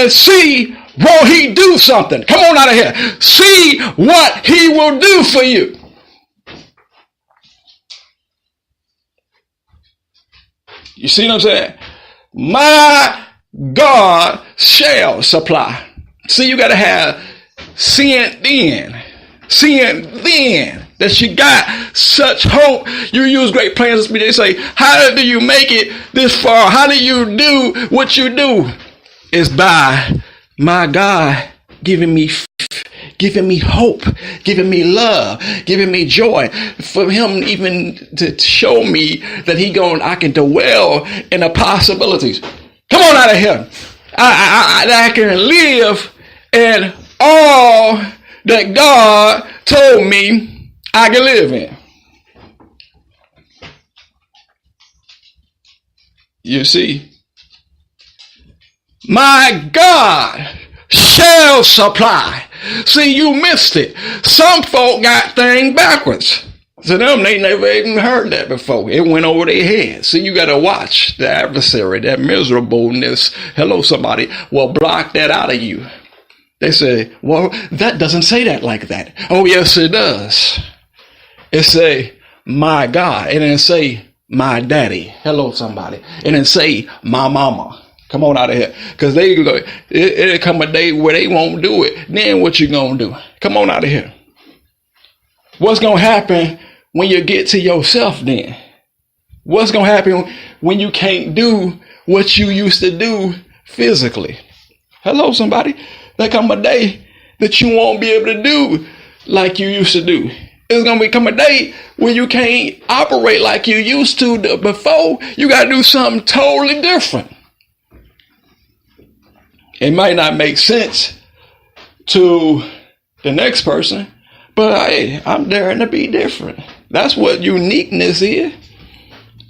and see, won't he do something? Come on out of here. See what he will do for you. You see what I'm saying? My God shall supply. See, you got to have seeing then that you got such hope. You use great plans. They say, how do you make it this far? How do you do what you do? It's by my God giving me hope, giving me love, giving me joy, for him even to show me that I can dwell in the possibilities. Come on out of here. I can live in all that God told me I can live in. You see, my God shall supply. See, you missed it. Some folk got things backwards. To them, they never even heard that before. It went over their head. See, you got to watch the adversary, that miserableness. Hello, somebody will block that out of you. They say, well, that doesn't say that like that. Oh, yes, it does. It say, my God. And then say, my daddy. Hello, somebody. And then say, my mama. Come on out of here. Because it'll come a day where they won't do it. Then what you going to do? Come on out of here. What's going to happen when you get to yourself then? What's going to happen when you can't do what you used to do physically? Hello, somebody. There come a day that you won't be able to do like you used to do. It's going to become a day when you can't operate like you used to before. You got to do something totally different. It might not make sense to the next person, but hey, I'm daring to be different. That's what uniqueness is.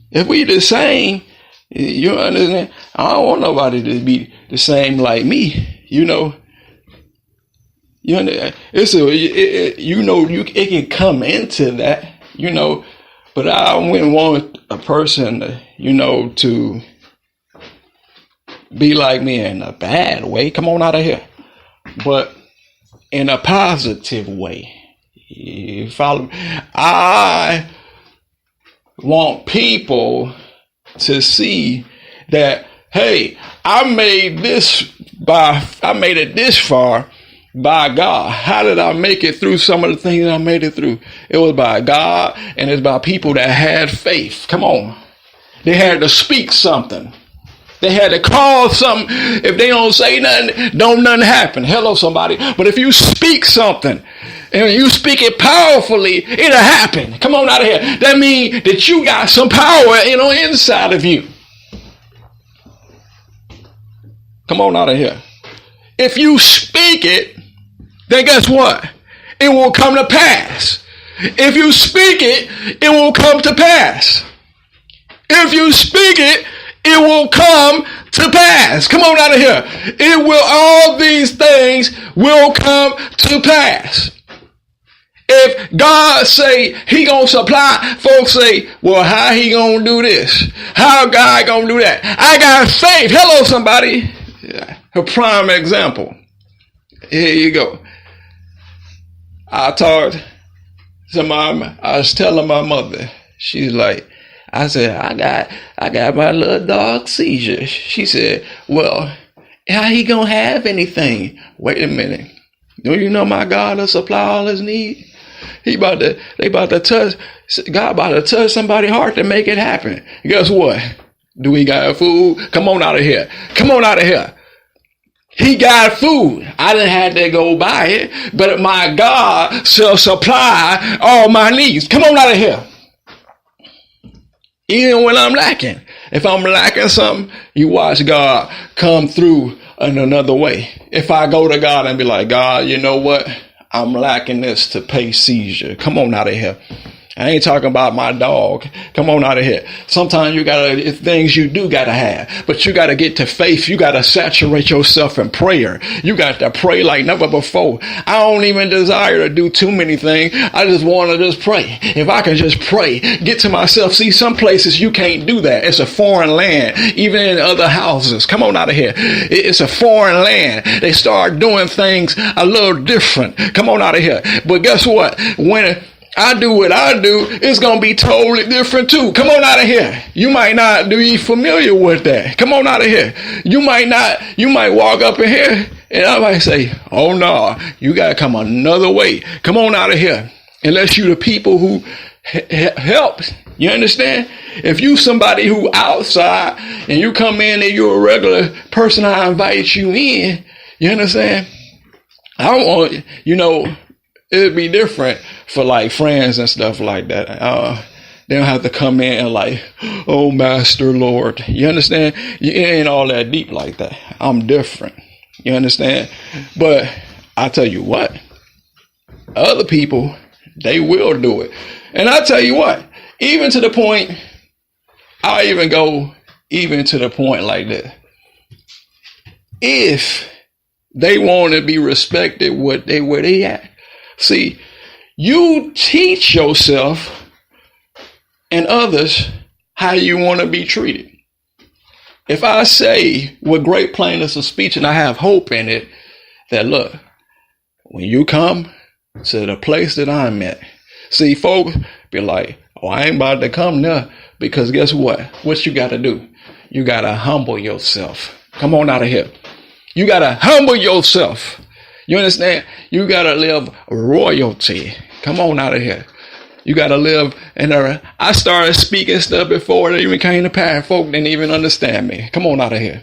If we the same, you understand? I don't want nobody to be the same like me. You know, it can come into that, but I wouldn't want a person, to be like me in a bad way. Come on out of here. But in a positive way. You follow me? I want people to see that, hey, I made it this far by God. How did I make it through some of the things I made it through? It was by God, and it's by people that had faith. Come on. They had to speak something. They had to call something. If they don't say nothing, don't nothing happen. Hello, somebody. But if you speak something and you speak it powerfully, it'll happen. Come on out of here. That means that you got some power, inside of you. Come on out of here. If you speak it, then guess what? It will come to pass. If you speak it, it will come to pass. If you speak it, it will come to pass. Come on out of here. All these things will come to pass. If God say he gonna supply, folks say, well, how he gonna do this? How God gonna do that? I got faith. Hello, somebody. A prime example. Here you go. I was telling my mother, she's like, I said, I got my little dog seizure. She said, well, how he gonna have anything? Wait a minute. Do you know my God will supply all his need? God about to touch somebody's heart to make it happen. Guess what? Do he got food? Come on out of here. Come on out of here. He got food. I didn't have to go buy it, but my God shall supply all my needs. Come on out of here. Even when I'm lacking. If I'm lacking something, you watch God come through in another way. If I go to God and be like, God, you know what? I'm lacking this to pay seizure. Come on out of here. I ain't talking about my dog. Come on out of here. Sometimes you gotta, things you do gotta have, but you gotta get to faith. You gotta saturate yourself in prayer. You got to pray like never before. I don't even desire to do too many things. I just want to just pray. If I can just pray, get to myself. See, some places you can't do that. It's a foreign land, even in other houses. Come on out of here. It's a foreign land. They start doing things a little different. Come on out of here. But guess what? When I do what I do, it's going to be totally different too. Come on out of here. You might not be familiar with that. Come on out of here. You might walk up in here and I might say, oh no, you got to come another way. Come on out of here. Unless you the people who help. You understand? If you somebody who outside and you come in and you're a regular person, I invite you in. You understand? I don't want, it'd be different for like friends and stuff like that. They don't have to come in and like, oh, Master Lord. You understand? You ain't all that deep like that. I'm different. You understand? But I tell you what, other people, they will do it. And I tell you what, even to the point, I'll even go even to the point like that. If they want to be respected where they at. See, you teach yourself and others how you want to be treated. If I say with great plainness of speech and I have hope in it, that look, when you come to the place that I'm at, see, folks be like, oh, I ain't about to come there, because guess what? What you got to do? You got to humble yourself. Come on out of here. You got to humble yourself. You understand? You got to live royalty. Come on out of here. You got to live in I started speaking stuff before it even came to pass. Folk didn't even understand me. Come on out of here.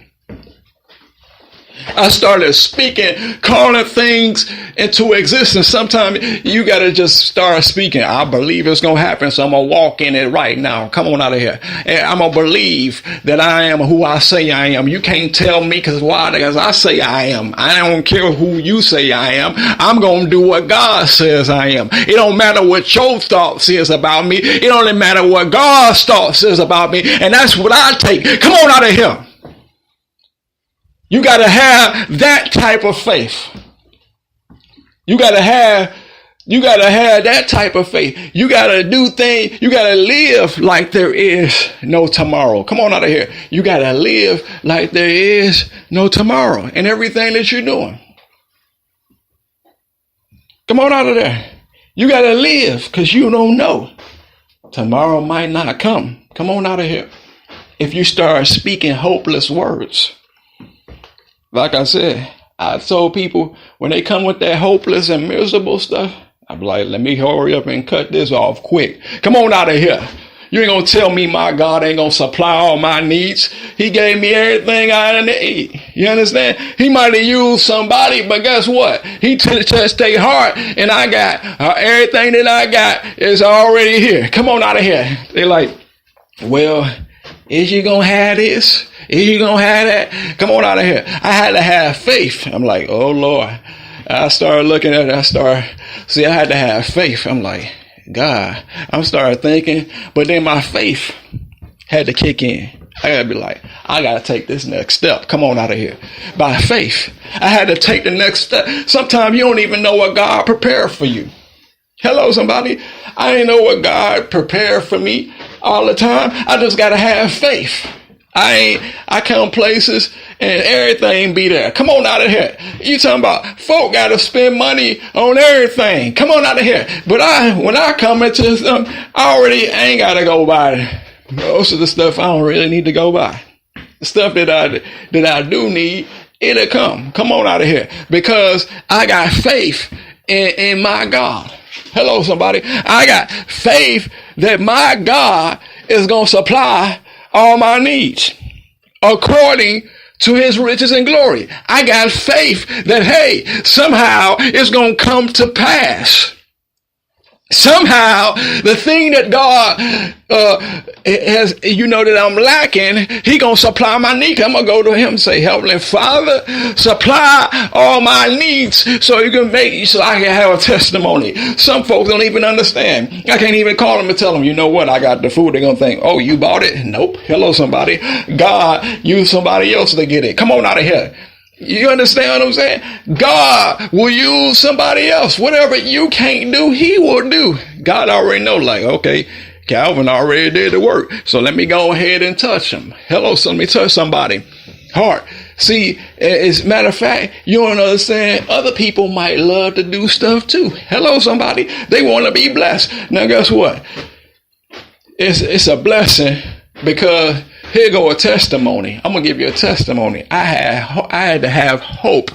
I started speaking, calling things into existence. Sometimes you got to just start speaking. I believe it's going to happen, so I'm going to walk in it right now. Come on out of here. And I'm going to believe that I am who I say I am. You can't tell me because why? Because I say I am. I don't care who you say I am. I'm going to do what God says I am. It don't matter what your thoughts is about me. It only matter what God's thoughts is about me. And that's what I take. Come on out of here. You got to have that type of faith. You got to have that type of faith. You got to do things. You got to live like there is no tomorrow. Come on out of here. You got to live like there is no tomorrow in everything that you're doing. Come on out of there. You got to live because you don't know. Tomorrow might not come. Come on out of here. If you start speaking hopeless words. Like I said, I told people when they come with that hopeless and miserable stuff, I'm like, let me hurry up and cut this off quick. Come on out of here. You ain't going to tell me my God ain't going to supply all my needs. He gave me everything I need. You understand? He might have used somebody, but guess what? He touched their heart, and I got everything that I got is already here. Come on out of here. They like, well, is you going to have this? Is you going to have that? Come on out of here. I had to have faith. I'm like, oh, Lord. I started looking at it. I had to have faith. I'm like, God. I started thinking, but then my faith had to kick in. I got to be like, I got to take this next step. Come on out of here. By faith, I had to take the next step. Sometimes you don't even know what God prepared for you. Hello, somebody. I ain't know what God prepared for me all the time. I just got to have faith. I come places and everything be there. Come on out of here. You talking about folk got to spend money on everything. Come on out of here. But when I come into something, I already ain't got to go by most of the stuff. I don't really need to go by. The stuff that I do need, it'll come. Come on out of here. Because I got faith in my God. Hello, somebody. I got faith that my God is going to supply all my needs according to his riches and glory. I got faith that, hey, somehow it's going to come to pass. Somehow, the thing that God has, that I'm lacking, he going to supply my needs. I'm going to go to him and say, Heavenly Father, supply all my needs so I can have a testimony. Some folks don't even understand. I can't even call them and tell them, you know what, I got the food. They're going to think, oh, you bought it? Nope. Hello, somebody. God used somebody else to get it. Come on out of here. You understand what I'm saying? God will use somebody else. Whatever you can't do, he will do. God already know, like, okay, Calvin already did the work. So let me go ahead and touch him. Hello, let me touch somebody. Heart. See, as a matter of fact, you don't understand. Other people might love to do stuff too. Hello, somebody. They want to be blessed. Now, guess what? It's a blessing because here go a testimony. I'm going to give you a testimony. I had to have hope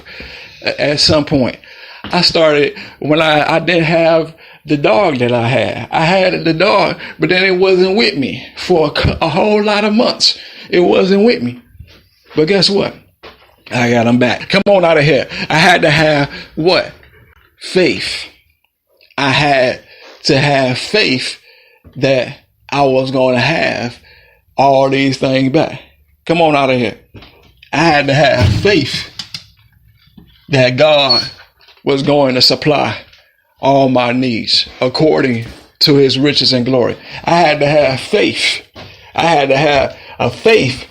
at some point. I started when I didn't have the dog that I had. I had the dog, but then it wasn't with me for a whole lot of months. It wasn't with me. But guess what? I got him back. Come on out of here. I had to have what? Faith. I had to have faith that I was going to have all these things back. Come on out of here. I had to have faith that God was going to supply all my needs according to his riches and glory. I had to have faith. I had to have a faith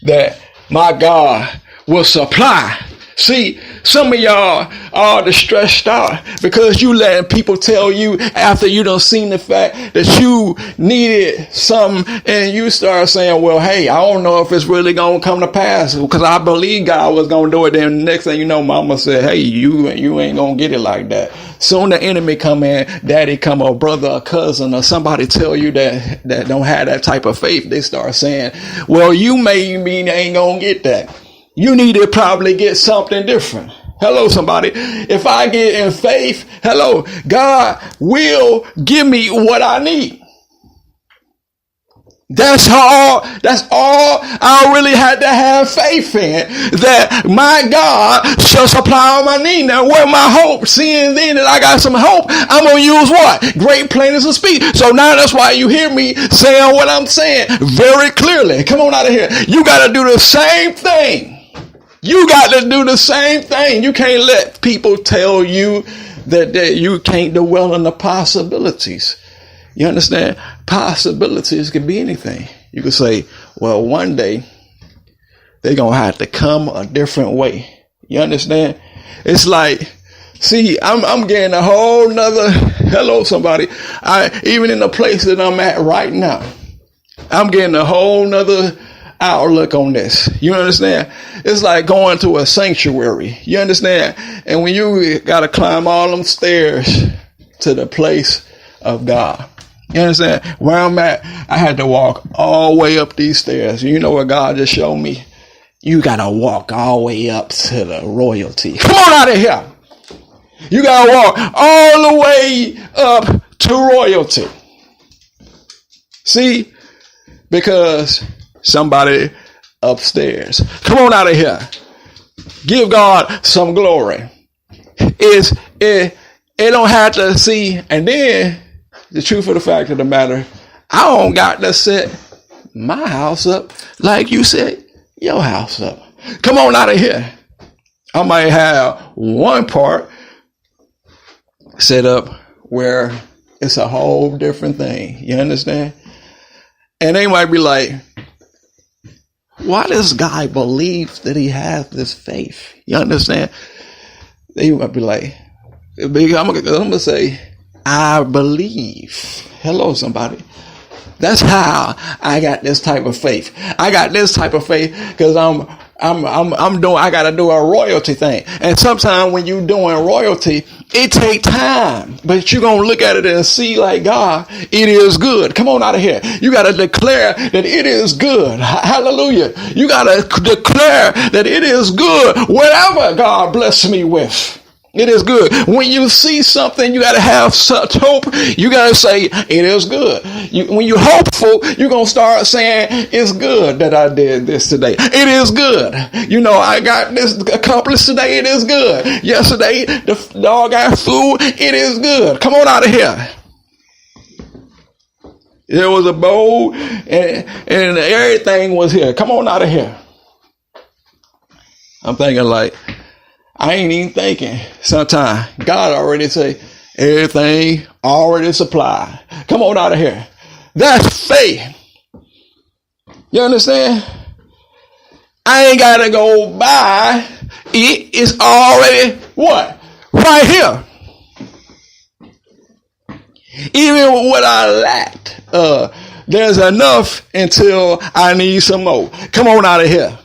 that my God will supply. See, some of y'all are stressed out because you letting people tell you after you done seen the fact that you needed something and you start saying, well, hey, I don't know if it's really going to come to pass because I believe God was going to do it. Then the next thing you know, mama said, hey, you ain't going to get it like that. Soon the enemy come in, daddy come, or brother or cousin or somebody tell you that don't have that type of faith. They start saying, well, you maybe ain't going to get that. You need to probably get something different. Hello, somebody. If I get in faith, hello, God will give me what I need. That's all I really had to have faith in, that my God shall supply all my need. Now, where my hope? Seeing then that I got some hope, I'm going to use what? Great plainness of speech. So now that's why you hear me saying what I'm saying very clearly. Come on out of here. You got to do the same thing. You got to do the same thing. You can't let people tell you that you can't dwell on the possibilities. You understand? Possibilities can be anything. You could say, well, one day they're going to have to come a different way. You understand? It's like, see, I'm getting a whole nother, hello, somebody. Even in the place that I'm at right now, I'm getting a whole nother outlook on this. You understand? It's like going to a sanctuary. You understand? And when you got to climb all them stairs to the place of God. You understand? Where I'm at, I had to walk all the way up these stairs. You know what God just showed me? You got to walk all the way up to the royalty. Come on out of here. You got to walk all the way up to royalty. See? Because somebody upstairs. Come on out of here. Give God some glory. It don't have to see. And then the truth of the fact of the matter, I don't got to set my house up like you set your house up. Come on out of here. I might have one part set up where it's a whole different thing. You understand? And they might be like, why does guy believe that he has this faith? You understand? They might be like, I'm going to say, I believe. Hello, somebody. That's how I got this type of faith. I got this type of faith because I got to do a royalty thing. And sometimes when you're doing royalty, it take time, but you're going to look at it and see like, God, it is good. Come on out of here. You got to declare that it is good. Hallelujah. You got to declare that it is good. Whatever God bless me with. It is good. When you see something, you got to have such hope. You got to say, it is good. When you're hopeful, you're going to start saying, it's good that I did this today. It is good. I got this accomplished today. It is good. Yesterday, the dog got food. It is good. Come on out of here. There was a bowl and everything was here. Come on out of here. I'm thinking like, I ain't even thinking. Sometimes God already say everything already supplied. Come on out of here. That's faith. You understand? I ain't got to go buy. It is already what? Right here. Even what I lacked, there's enough until I need some more. Come on out of here.